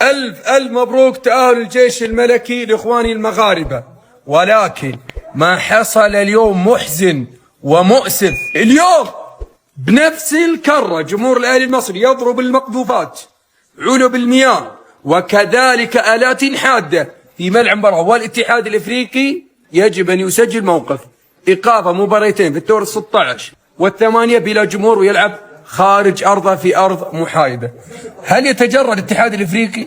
ألف مبروك تأهل الجيش الملكي لإخواني المغاربة. ولكن ما حصل اليوم محزن ومؤسف. اليوم بنفس الكرة جمهور الأهلي المصري يضرب المقذوفات، علب المياه، وكذلك آلات حادة في ملعب المباراة. والاتحاد الإفريقي يجب أن يسجل موقف إيقاف مباراتين في الدور 16 والثمانية بلا جمهور ويلعب خارج أرضه في أرض محايدة. هل يتجرأ الاتحاد الإفريقي؟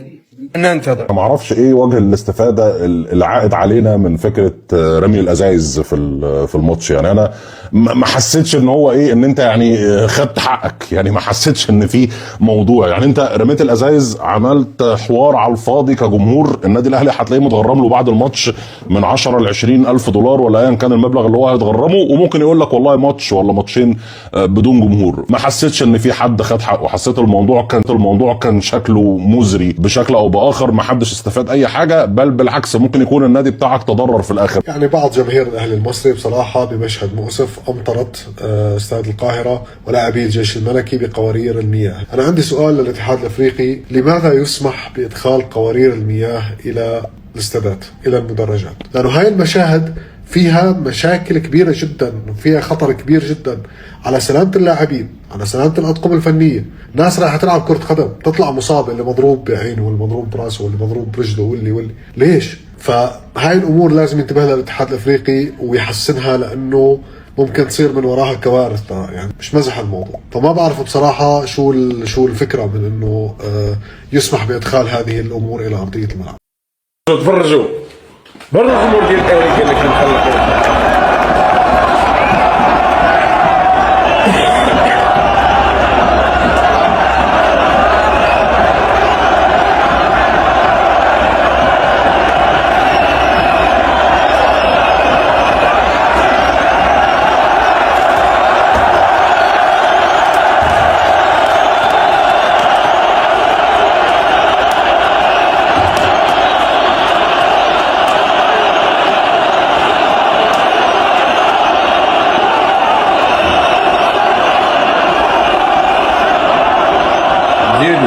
ننتظر. ما اعرفش ايه وجه الاستفاده العائد علينا من فكره رمي الازايز في الماتش. يعني انا ما حسيتش ان هو ايه، ان انت يعني خدت حقك. يعني ما حسيتش ان في موضوع، يعني انت رميت الازايز، عملت حوار على الفاضي. كجمهور النادي الاهلي هتلاقيه متغرم له بعد الماتش من 10 ل 20 الف دولار ولا ايا كان المبلغ اللي هو هيتغرمه، وممكن يقول لك والله ماتش ولا ماتشين بدون جمهور. ما حسيتش ان في حد خد حقه. حسيت الموضوع كان شكله مزري بشكل او باخر. ما حدش استفاد اي حاجه، بل بالعكس ممكن يكون النادي بتاعك تضرر في الاخر. يعني بعض جماهير الاهلي المصري بصراحه بمشهد مؤسف امطرت استاد القاهره ولاعبي الجيش الملكي بقوارير المياه. انا عندي سؤال للاتحاد الافريقي، لماذا يسمح بادخال قوارير المياه الى الاستادات، الى المدرجات؟ لانه هاي المشاهد فيها مشاكل كبيرة جدا، فيها خطر كبير جدا على سلامة اللاعبين، على سلامة الأطقم الفنية. ناس رايحة تلعب كرة قدم تطلع مصاب، اللي مضروب بعينه واللي مضروب براسه واللي مضروب برجله واللي ليش؟ فهاي الأمور لازم ينتبه لها الاتحاد الأفريقي ويحسنها، لأنه ممكن تصير من وراها كوارث. يعني مش مزح الموضوع. فما بعرف بصراحة شو الفكرة من إنه يسمح بإدخال هذه الأمور إلى أرضية الملعب. تفرجوا برا الجمهور ديال الاهلي قال لك نخلق.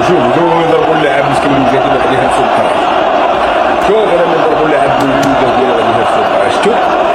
شوف من ضربوا اللاعب مسكين من جديد غادي يهرسوا القرعه. شوف انا من ضربوا اللاعب من جديد غادي يهرسوا القرعه. شفتوا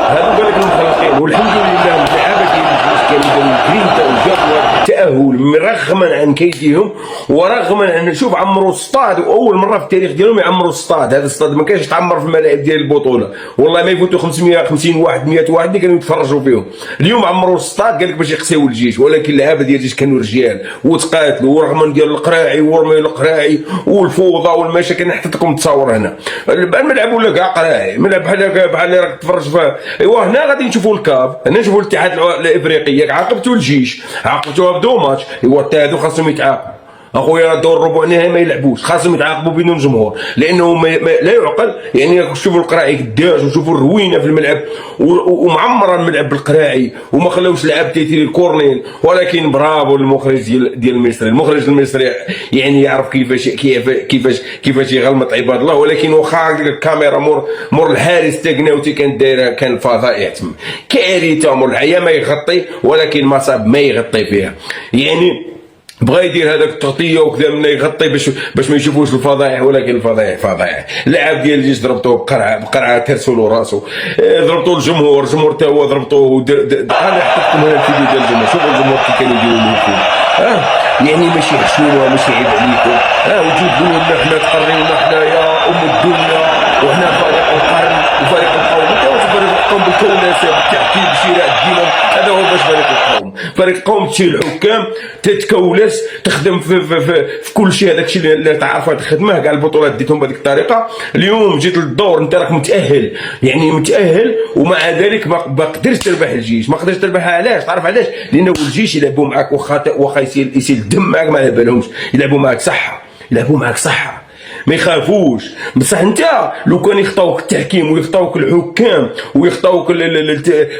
هذو قال لك المخلصين، والحمد لله اللعابه ديال الجيش كانوا داروا جرينتا وجابوا التاهل رغما عن كيدهم ورغما عن شوف عمروا الصطاد، واول مره في التاريخ ديالهم يعمروا الصطاد. هذا الصطاد ما كانش يتعمر في الملاعب ديال البطوله، والله ما يفوتوا 550 واحد 100 واحد اللي كانوا يتفرجوا فيهم. اليوم عمروا الصطاد قال لك باش يقسيو الجيش، ولكن اللعابه ديال الجيش كانوا رجال وتقاتلوا ورغما ديال القراعي ورمي القراعي والفوضى والمشاكل. نحط لكم تصاور هنا الملعب ولا كاع قراعي، ملعب بحال اللي راك تفرج فيه. ايوا هنا غادي نشوفوا الكاف، هنا نشوفوا الاتحاد الافريقي. عاقبتوا الجيش، عاقبتوها بدو ماتش. ايوا حتى هادو خاصهم يتعاقبوا اخويا. دور ربع نهائي ما يلعبوش، خاصهم يتعاقبوا بدون جمهور، لانه لا يعقل. يعني شوفوا القراعي قداش وشوفوا الروينه في الملعب ومعمره الملعب بالقراعي وما خلاوش لعب تيتيري الكورنيل. ولكن برافو للمخرج ديال المصري. المخرج المصري يعني يعرف كيفاش يغلط عباد الله. ولكن واخا الكاميرا مور الحارس تاكناوتي كانت دايره، كان فظائع تما كارثه. مور الحياه ما يغطي، ولكن مصاب ما يغطي فيها. يعني بغى يدير هذاك التغطيه وكذا من يغطي باش ما يشوفوش الفضائح، ولكن الفضائح فضائح. اللاعب ديال الجيش ضربتوه بقرعه ترسوا له راسه، ضربتوه الجمهور حتى هو ضربتوه. انا حطيتكم هنا الفيديو ديال الجمهور، شوفوا الجمهور كي كانوا يديروا لكم. يعني ماشي حشومه، ماشي عيب عليكم. وتجيبوا لنا حنا تقرينا حنايا ام الدنيا وحنا فريق القرن وفريق القوم. فريق القوم بالكوناسه بالتحكيم بشراء الدينام، هذا هو باش فريق القوم. فريق القوم تشيل الحكام تتكولس تخدم في كل شيء. هذاك الشيء اللي تعرفها تخدمه كاع البطولات ديتهم بهذيك الطريقه. اليوم جيت للدور انت راك متاهل، يعني متاهل، ومع ذلك ما قدرتش تربح الجيش. ما قدرتش تربحها علاش؟ تعرف علاش؟ لانه الجيش يلعبوا معاك واخا يسيل الدم معاك ما على بالهمش، يلعبوا معاك صحه ما يخافوش. بصح انت لو كان يخطاوك التحكيم ويخطاوك الحكام ويخطاوك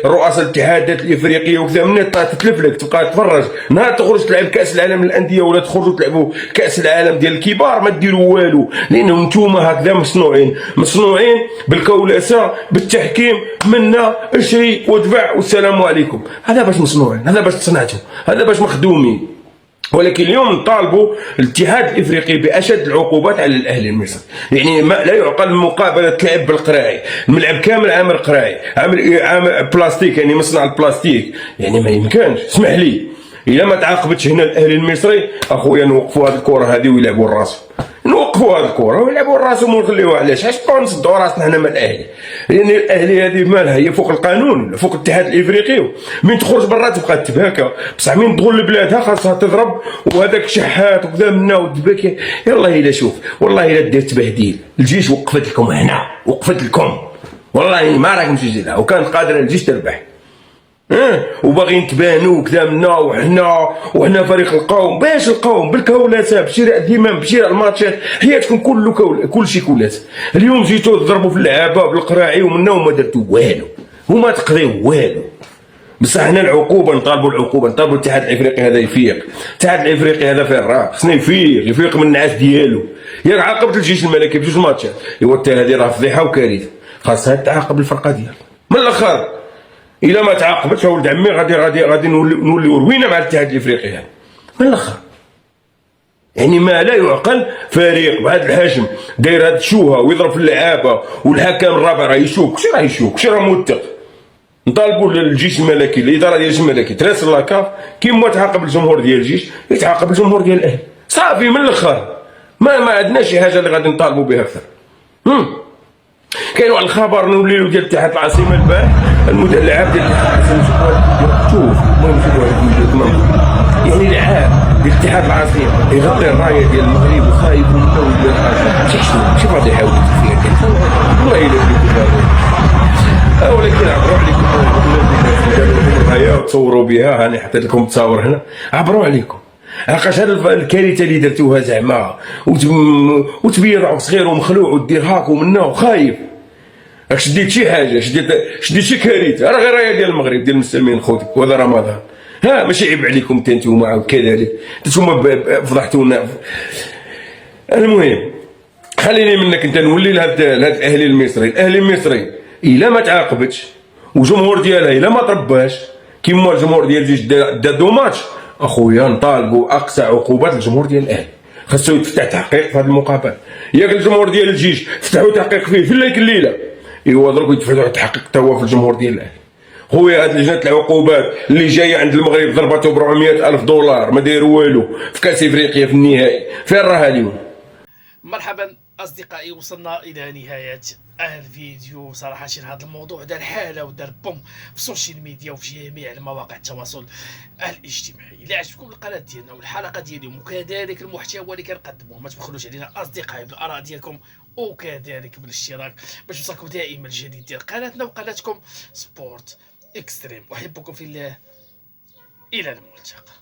رؤساء الاتحادات الافريقيه وكذا، من تتلف لك تبقى تفرج. نهار تخرج تلعب كاس العالم للانديه ولا تخرجوا تلعبوا كاس العالم ديال الكبار ما ديروا والو، لانه نتوما هكذا مصنوعين بالكولاسه بالتحكيم. منا اشري ودفع والسلام عليكم. هذا باش مصنوعين، هذا باش تصنعتوا، هذا باش مخدومين. ولكن اليوم نطالبوا الاتحاد الافريقي باشد العقوبات على الاهلي المصري. يعني لا يعقل المقابله تلعب بالقراعي، الملعب كامل عامل قراعي، عامل بلاستيك، يعني مصنع البلاستيك، يعني ما يمكنش. اسمح لي، الا ما تعاقبتش هنا الاهلي المصري اخويا نوقفوا هذه الكره هذه ويلعبوا الراس، نوقفوا هذه الكره ويلعبوا الراسهم ونخليوها. علاش نبقاو نصدعوا راسنا حنا من الاهلي؟ لان الاهلي هذه مالها؟ هي فوق القانون، فوق الاتحاد الافريقي. من تخرج برا تبقى تباكى، بصح من تدخل لبلادها خاصها تضرب، وهذاك شحات وكذا منا وتباكي. يلا الا شوف، والله الا دير تبهديل، الجيش وقفت لكم هنا، وقفت لكم والله ما راك مشي لها، وكانت قادره الجيش تربح. وباغيين تبانوا وكذا منا، وحنا فريق القوم. باش القوم بالكولات، بشراء الدماء، بشراء الماتشات، حياتكم كل شيء كولات. اليوم جيتوا تضربوا في اللعابه بالقراعي ومنا وما درتوا والو وما تقضيو والو. بصح حنا العقوبه نطالبوا، العقوبه نطالبوا الاتحاد الافريقي هذا يفيق. الاتحاد الافريقي هذا فيه الراس، خصنا يفيق من النعاس ديالو. ياك عاقبت الجيش الملكي بجوج ماتشات، ايوا حتى هذه راه فضيحه وكارثه، خاصها تعاقب الفرقه ديالها من الاخر. الا ما تعاقبتش ولد عمي غادي نوليو روينه مع الاتحاد الافريقي هذا من الاخر. يعني ما لا يعقل، فريق بهذا الحجم داير هذا الشوهه ويضرب في اللعابه، والحكم الرابع راه يشوك. كلشي راه يشوك، كلشي راه موثق. نطالبوا الجيش الملكي، الاداره ديال الجيش الملكي تراسل لاكاف كيما تعاقب الجمهور ديال الجيش يتعاقب الجمهور ديال الاهلي، صافي من الاخر. ما عندناش شي حاجه اللي غادي نطالبوا بها اكثر. كاين واحد الخبر نوليو ديال اتحاد العاصمه البارح، اللعاب ديال اتحاد العاصمه شوف المهم شوفوا هذا الفيديو تمام. يعني لعاب ديال اتحاد العاصمه يغطي الرايه ديال المغرب وخايف من الدول ديال العاصمه. شوف غادي يحاول فيها والله الا ولكن عبروا عليكم الرايه وتصوروا بها. هاني حطيت لكم التصاور هنا، عبروا عليكم. علاش هذه الكارثه اللي درتوها زعما وتبيض صغير ومخلوع ودير هاك ومنا وخايف. راك شديت شي حاجه، شديت شي كارثه. راه غير رايه ديال المغرب ديال المسلمين خوتك، وهذا رمضان. ماشي عيب عليكم حتى نتوما كذلك، نتوما فضحتونا. المهم خليني منك انت نولي لهذا الاهلي المصري. الاهلي المصري الا ما تعاقبتش والجمهور ديالها الا ما ترباش كيما الجمهور ديال الجيش دادو ماتش، اخويا نطالبوا اقصى عقوبات الجمهور ديال الاهلي. خاصو يتفتح تحقيق في هذه المقابله. ياك الجمهور ديال الجيش فتحوا تحقيق فيه في هذيك الليله، ايوا درك يتفتحوا تحقيق حتى هو في الجمهور ديال الاهلي. خويا هاد لجنه العقوبات اللي جايه عند المغرب ضربته ب 400,000 دولار ما دايروا والو في كاس افريقيا في النهائي، فين راها اليوم؟ مرحبا اصدقائي، وصلنا الى نهايه الفيديو. صراحه هذا الموضوع دار حاله ودار بوم في السوشيال ميديا وفي جميع المواقع التواصل الاجتماعي. اذا عجبكم القناه ديالنا والحلقه ديالي وكذلك المحتوى اللي كنقدموه، ما تبخلوش علينا اصدقائي بالاراء ديالكم وكذلك بالاشتراك باش توصلكم دائما الجديد ديال قناتنا وقناتكم سبورت اكستريم. احبكم في الله، الى الملتقى.